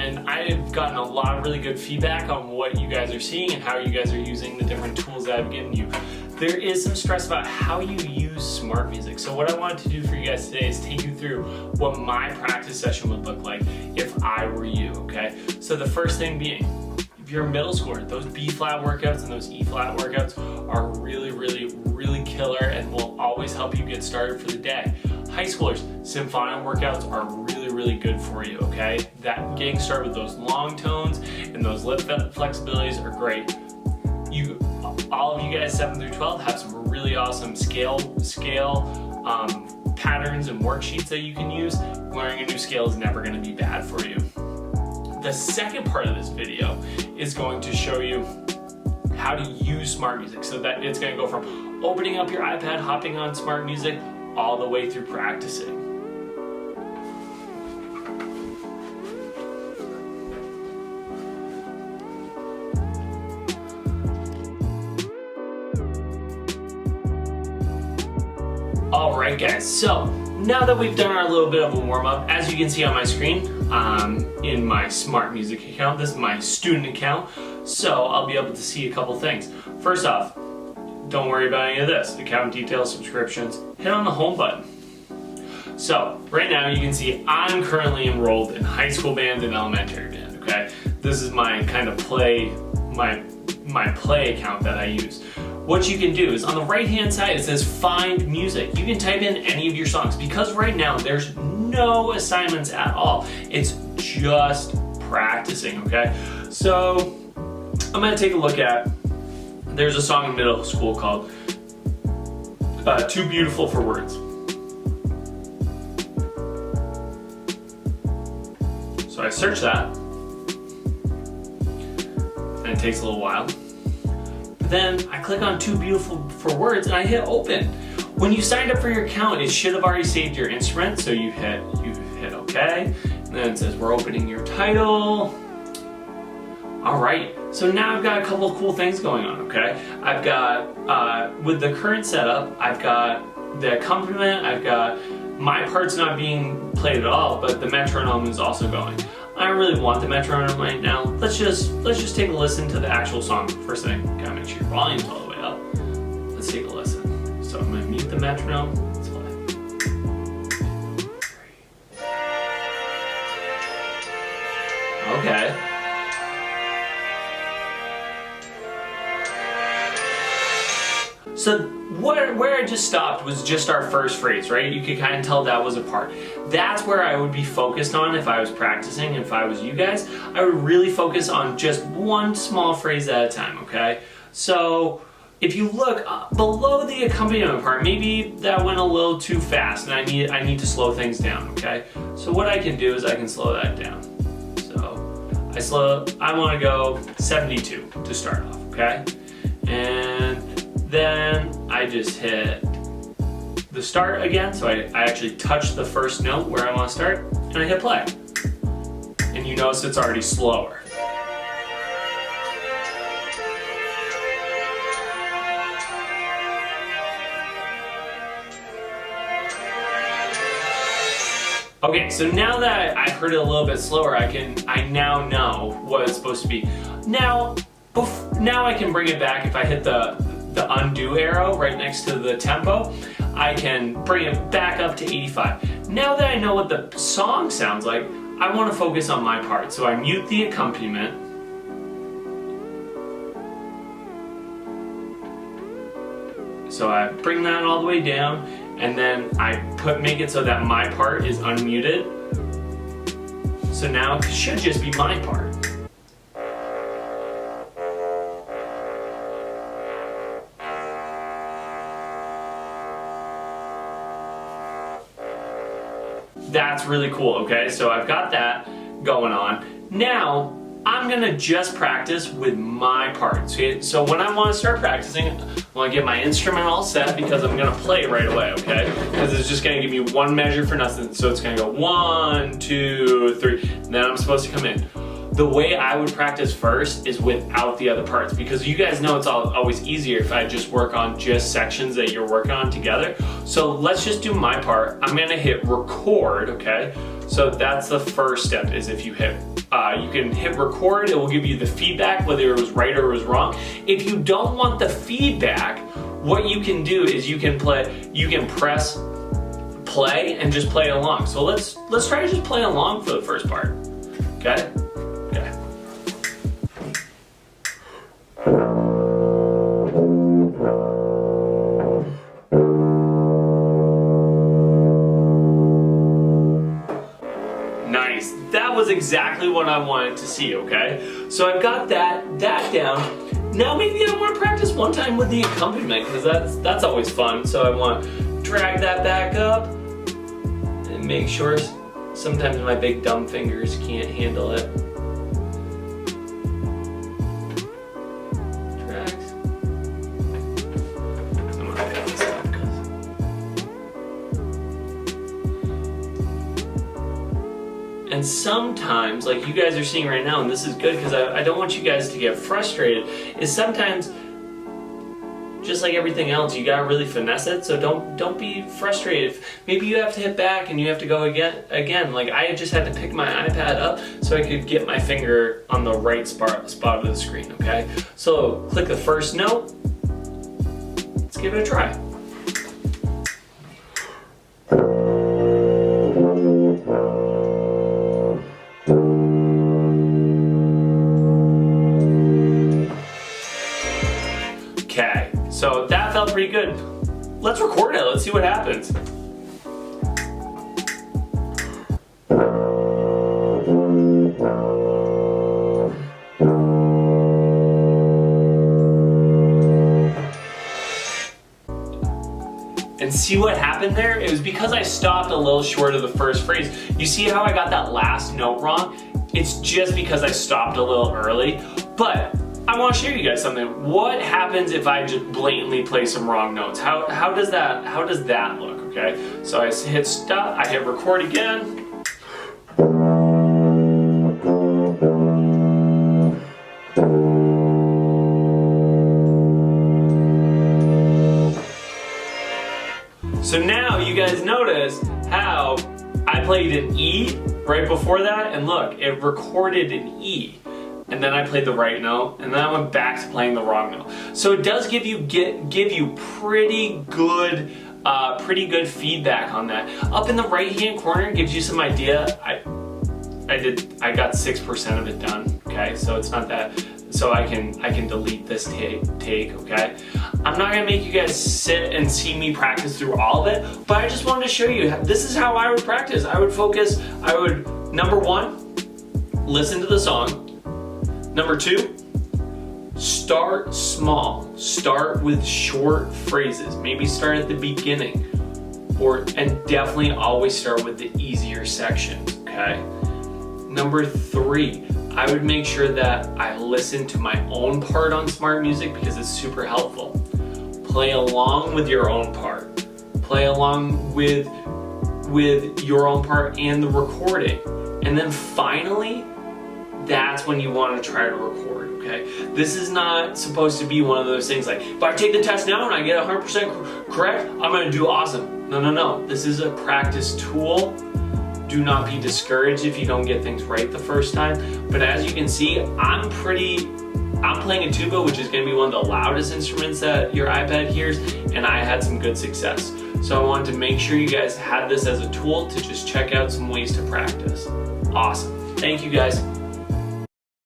and I've gotten a lot of really good feedback on what you guys are seeing and how you guys are using the different tools that I've given you. There is some stress about how you use SmartMusic. So what I wanted to do for you guys today is take you through what my practice session would look like if I were you, okay? So the first thing being, if you're a middle schooler, those B flat workouts and those E flat workouts are really killer and will always help you get started for the day. High schoolers, symphonic workouts are really good for you, okay? That getting started with those long tones and those lip flexibilities are great. All of you guys 7 through 12 have some really awesome scale patterns and worksheets that you can use. Learning a new scale is never going to be bad for you. The second part of this video is going to show you how to use SmartMusic, so that it's going to go from opening up your iPad, hopping on SmartMusic, all the way through practicing. Alright guys, so now that we've done our little bit of a warm-up, as you can see on my screen, in my SmartMusic account, this is my student account, so I'll be able to see a couple things. First off, don't worry about any of this. Account details, subscriptions, hit on the home button. So right now you can see I'm currently enrolled in high school band and elementary band, okay? This is my kind of play account that I use. What you can do is on the right hand side it says find music. You can type in any of your songs because right now there's no assignments at all. It's just practicing, okay? So I'm gonna take a look at, there's a song in middle school called Too Beautiful for Words. So I search that, and it takes a little while. Then I click on Too Beautiful for Words and I hit open. When you signed up for your account, it should have already saved your instrument, so you hit OK, and then it says we're opening your title. Alright, so now I've got a couple of cool things going on, okay? I've got, with the current setup, I've got the accompaniment, I've got my parts not being played at all, but the metronome is also going. I don't really want the metronome right now. Let's just take a listen to the actual song. First thing, gotta make sure your volume's all the way up. Let's take a listen. So I'm gonna mute the metronome. Let's play. Okay. So where I just stopped was just our first phrase, right? You could kind of tell that was a part. That's where I would be focused on if I was practicing, if I was you guys. I would really focus on just one small phrase at a time, okay? So if you look below the accompaniment part, maybe that went a little too fast and I need to slow things down, okay? So what I can do is I can slow that down. So I want to go 72 to start off, okay? And then I just hit the start again, so I actually touch the first note where I want to start, and I hit play. And you notice it's already slower. Okay, so now that I heard it a little bit slower, I now know what it's supposed to be. Now I can bring it back. If I hit the undo arrow right next to the tempo, I can bring it back up to 85. Now that I know what the song sounds like, I want to focus on my part. So I mute the accompaniment. So I bring that all the way down, and then I make it so that my part is unmuted. So now it should just be my part. That's really cool, okay? So I've got that going on. Now, I'm gonna just practice with my parts. Okay? So when I wanna start practicing, I wanna get my instrument all set because I'm gonna play right away, okay? Because it's just gonna give me one measure for nothing. So it's gonna go 1, 2, 3, and then I'm supposed to come in. The way I would practice first is without the other parts, because you guys know it's always easier if I just work on just sections that you're working on together. So let's just do my part. I'm gonna hit record, okay? So that's the first step, is if you can hit record, it will give you the feedback, whether it was right or it was wrong. If you don't want the feedback, what you can do is you can press play and just play along. So let's try to just play along for the first part. Got it? Okay. Nice. That was exactly what I wanted to see, okay? So I've got that down. Now maybe I want to practice one time with the accompaniment, because that's always fun. So I want to drag that back up and make sure, sometimes my big dumb fingers can't handle it. Drags. I'm gonna cut this out, and sometimes, like you guys are seeing right now, and this is good because I don't want you guys to get frustrated, is sometimes, just like everything else, you gotta really finesse it, so don't be frustrated. Maybe you have to hit back and you have to go again. Like I just had to pick my iPad up so I could get my finger on the right spot of the screen, okay? So click the first note. Let's give it a try. Okay, so that felt pretty good. Let's record it, let's see what happens. And see what happened there? It was because I stopped a little short of the first phrase. You see how I got that last note wrong? It's just because I stopped a little early, but I want to show you guys something. What happens if I just blatantly play some wrong notes? How does that look, okay? So I hit stop, I hit record again. So now you guys notice how I played an E right before that, and look, it recorded an E. And then I played the right note, and then I went back to playing the wrong note. So it does give you pretty good feedback on that. Up in the right-hand corner, it gives you some idea. I got 6% of it done. Okay, so it's not that. So I can delete this take. Okay, I'm not gonna make you guys sit and see me practice through all of it, but I just wanted to show you. This is how I would practice. I would focus. Number one, listen to the song. Number two, start small. Start with short phrases. Maybe start at the beginning, and definitely always start with the easier sections, okay? Number three, I would make sure that I listen to my own part on SmartMusic because it's super helpful. Play along with your own part. Play along with your own part and the recording. And then finally, that's when you want to try to record, okay? This is not supposed to be one of those things like, if I take the test now and I get 100% correct, I'm gonna do awesome. No. This is a practice tool. Do not be discouraged if you don't get things right the first time. But as you can see, I'm playing a tuba, which is gonna be one of the loudest instruments that your iPad hears, and I had some good success. So I wanted to make sure you guys had this as a tool to just check out some ways to practice. Awesome. Thank you guys.